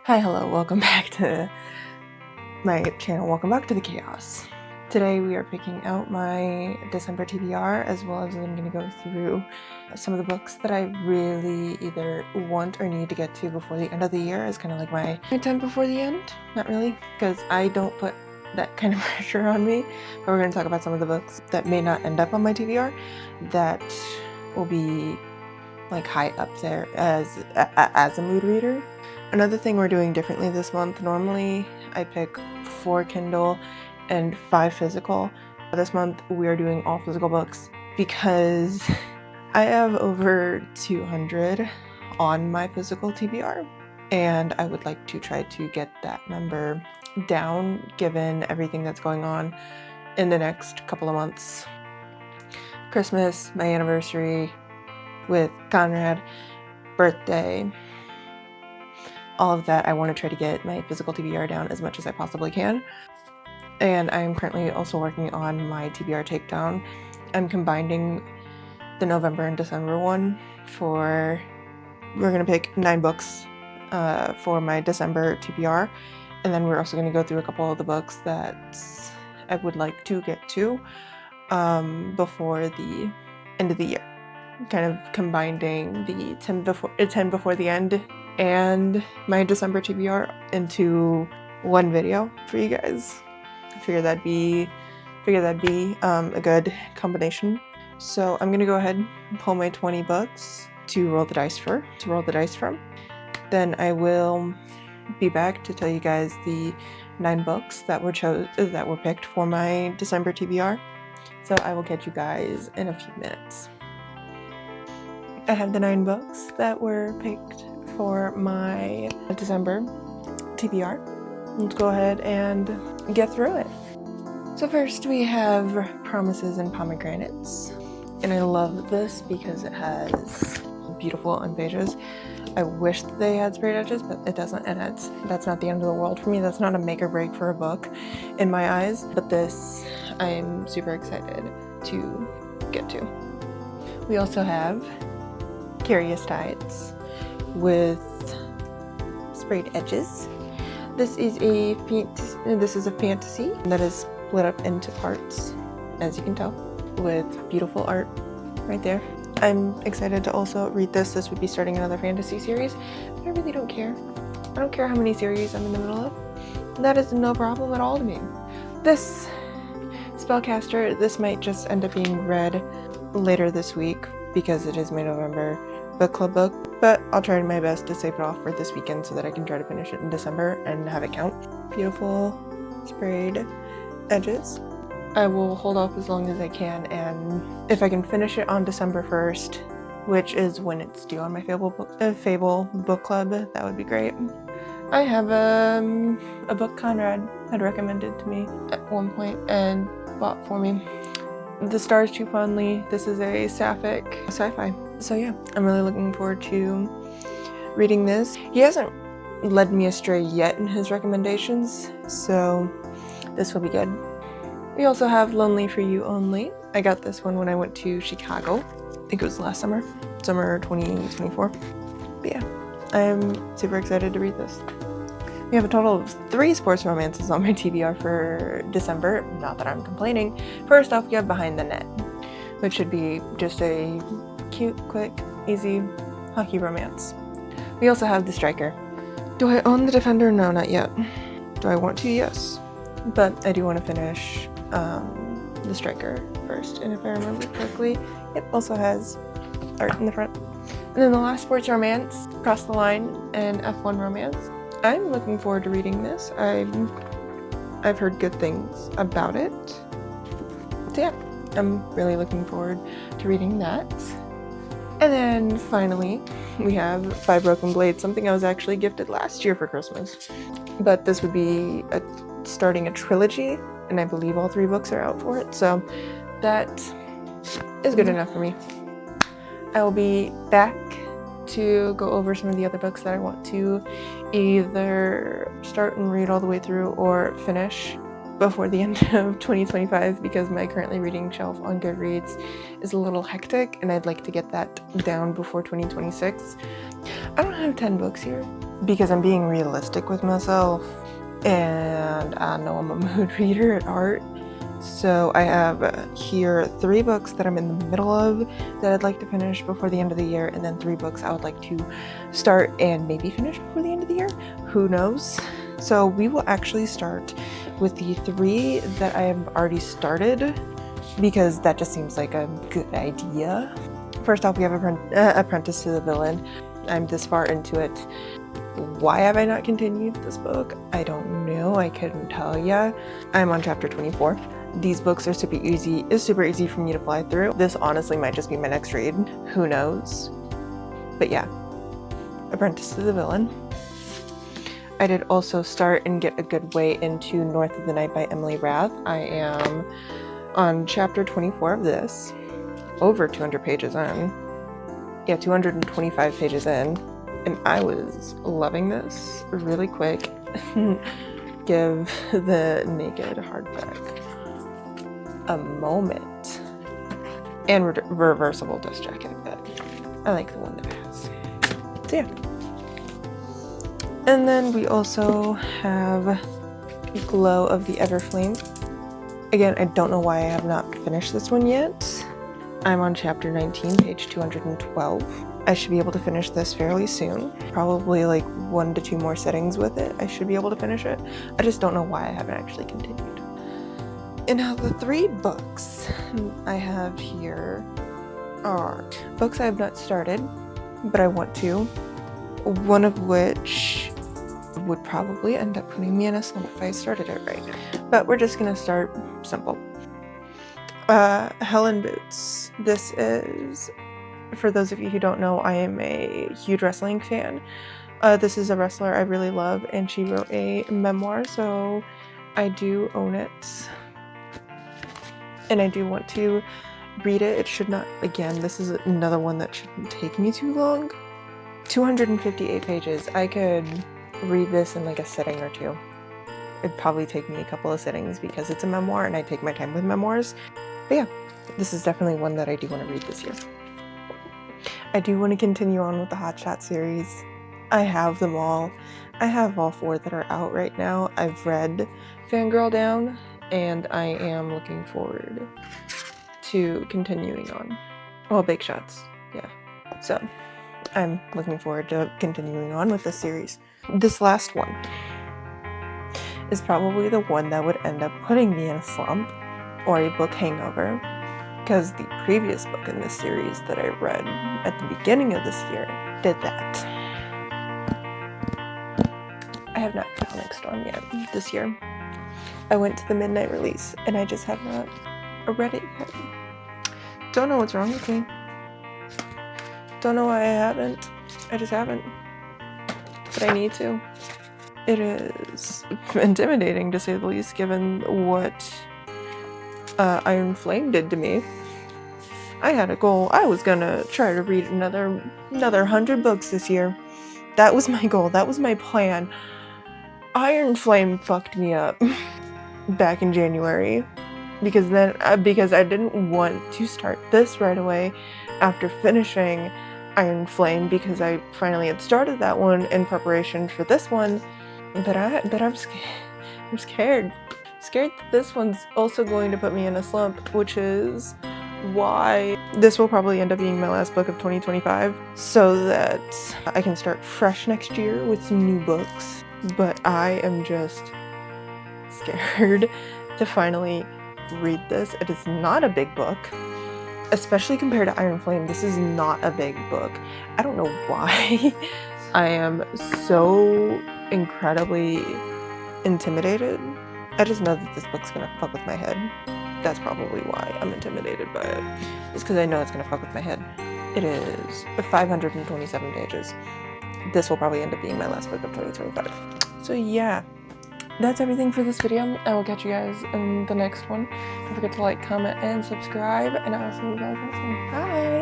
Hi, hello, welcome back to my channel. Welcome back to the chaos. Today we are picking out my December TBR, as well as I'm going to go through some of the books that I really either want or need to get to before the end of the year. As kind of like my 10 before the end. Not really, because I don't put that kind of pressure on me. But we're going to talk about some of the books that may not end up on my TBR that will be like high up there as a mood reader. Another thing we're doing differently this month, normally I pick 4 Kindle and 5 physical. This month we are doing all physical books because I have over 200 on my physical TBR, and I would like to try to get that number down given everything that's going on in the next couple of months. Christmas, my anniversary with Conrad, birthday, all of that. I want to try to get my physical TBR down as much as I possibly can. And I'm currently also working on my TBR takedown. I'm combining the November and December one we're going to pick 9 books for my December TBR. And then we're also going to go through a couple of the books that I would like to get to before the end of the year. Kind of combining the 10 before the end and my December TBR into one video for you guys. I figure that'd be a good combination. So I'm gonna go ahead and pull my 20 books to roll the dice from. Then I will be back to tell you guys the 9 books that were picked for my December TBR. So I will catch you guys in a few minutes. I have the 9 books that were picked for my December TBR. Let's go ahead and get through it. So first we have Promises and Pomegranates. And I love this because it has beautiful on pages. I wish they had sprayed edges, but it doesn't, and that's not the end of the world for me. That's not a make or break for a book in my eyes. But this, I am super excited to get to. We also have Curious Tides with sprayed edges. This is a fantasy that is split up into parts, as you can tell, with beautiful art right there. I'm excited to also read this. This would be starting another fantasy series, but I really don't care. I don't care how many series I'm in the middle of. That is no problem at all to me. This Spellcaster, this might just end up being read later this week because it is my November book club book, but I'll try my best to save it off for this weekend so that I can try to finish it in December and have it count. Beautiful sprayed edges. I will hold off as long as I can, and if I can finish it on December 1st, which is when it's due on my Fable book club, that would be great. I have a book Conrad had recommended to me at one point and bought for me. The Stars Too Fondly. This is a sapphic sci-fi. So yeah, I'm really looking forward to reading this. He hasn't led me astray yet in his recommendations, so this will be good. We also have Lonely for You Only. I got this one when I went to Chicago. I think it was last summer 2024. But yeah, I'm super excited to read this. We have a total of 3 sports romances on my TBR for December. Not that I'm complaining. First off, we have Behind the Net, which should be just a cute, quick, easy hockey romance. We also have The Striker. Do I own The Defender? No, not yet. Do I want to? Yes. But I do want to finish The Striker first, and if I remember correctly, it also has art in the front. And then the last sports romance, Cross the Line and F1 Romance. I'm looking forward to reading this. I've heard good things about it. So yeah, I'm really looking forward to reading that. And then finally, we have By Broken Blade, something I was actually gifted last year for Christmas. But this would be starting a trilogy, and I believe all 3 books are out for it, so that is good enough for me. I will be back to go over some of the other books that I want to either start and read all the way through or finish before the end of 2025, because my currently reading shelf on Goodreads is a little hectic and I'd like to get that down before 2026. I don't have 10 books here. because I'm being realistic with myself, and I know I'm a mood reader at heart. So I have here 3 books that I'm in the middle of that I'd like to finish before the end of the year, and then 3 books I would like to start and maybe finish before the end of the year. Who knows? So we will actually start with the 3 that I have already started, because that just seems like a good idea. First off, we have Apprentice to the Villain. I'm this far into it. Why have I not continued this book? I don't know. I couldn't tell ya. I'm on chapter 24. These books are super easy. It's super easy for me to fly through. This honestly might just be my next read. Who knows? But yeah, Apprentice to the Villain. I did also start and get a good way into North of the Night by Emily Rath. I am on chapter 24 of this. Over 200 pages in. Yeah, 225 pages in. And I was loving this really quick. Give the naked hardback a moment. And reversible dust jacket, but I like the one that it has. So yeah. And then we also have Glow of the Everflame. Again, I don't know why I have not finished this one yet. I'm on chapter 19, page 212. I should be able to finish this fairly soon. Probably like 1 to 2 more settings with it. I should be able to finish it. I just don't know why I haven't actually continued. And now the 3 books I have here are books I have not started, but I want to. One of which would probably end up putting me in a slump if I started it right. But we're just gonna start simple. Helen Boots. This is, for those of you who don't know, I am a huge wrestling fan. This is a wrestler I really love, and she wrote a memoir, so I do own it. And I do want to read it. It should not, again, this is another one that shouldn't take me too long. 258 pages. I could read this in like a sitting or 2. It'd probably take me a couple of sittings because it's a memoir and I take my time with memoirs. But yeah, this is definitely one that I do want to read this year. I do want to continue on with the Hot Shot series. I have them all. I have all 4 that are out right now. I've read Fangirl Down, and I am looking forward to continuing on. Well, Big Shots, yeah. So, I'm looking forward to continuing on with this series. This last one is probably the one that would end up putting me in a slump or a book hangover, because the previous book in this series that I read at the beginning of this year did that. I have not read Onyx Storm yet this year. I went to the midnight release and I just have not read it yet. Don't know what's wrong with me. Don't know why I haven't. I just haven't. But I need to. It is intimidating to say the least, given what Iron Flame did to me. I had a goal. I was gonna try to read another 100 books this year. That was my goal. That was my plan. Iron Flame fucked me up back in January because I didn't want to start this right away after finishing Iron Flame, because I finally had started that one in preparation for this one. But I'm scared. Scared that this one's also going to put me in a slump, which is why this will probably end up being my last book of 2025, so that I can start fresh next year with some new books. But I am just scared to finally read this. It is not a big book, especially compared to Iron Flame. This is not a big book. I don't know why. I am so incredibly intimidated. I just know that this book's gonna fuck with my head. That's probably why I'm intimidated by it. It's because I know it's gonna fuck with my head. It is 527 pages. This will probably end up being my last book of 2025. So yeah, that's everything for this video. I will catch you guys in the next one. Don't forget to like, comment, and subscribe, and I will see you guys next time. Bye!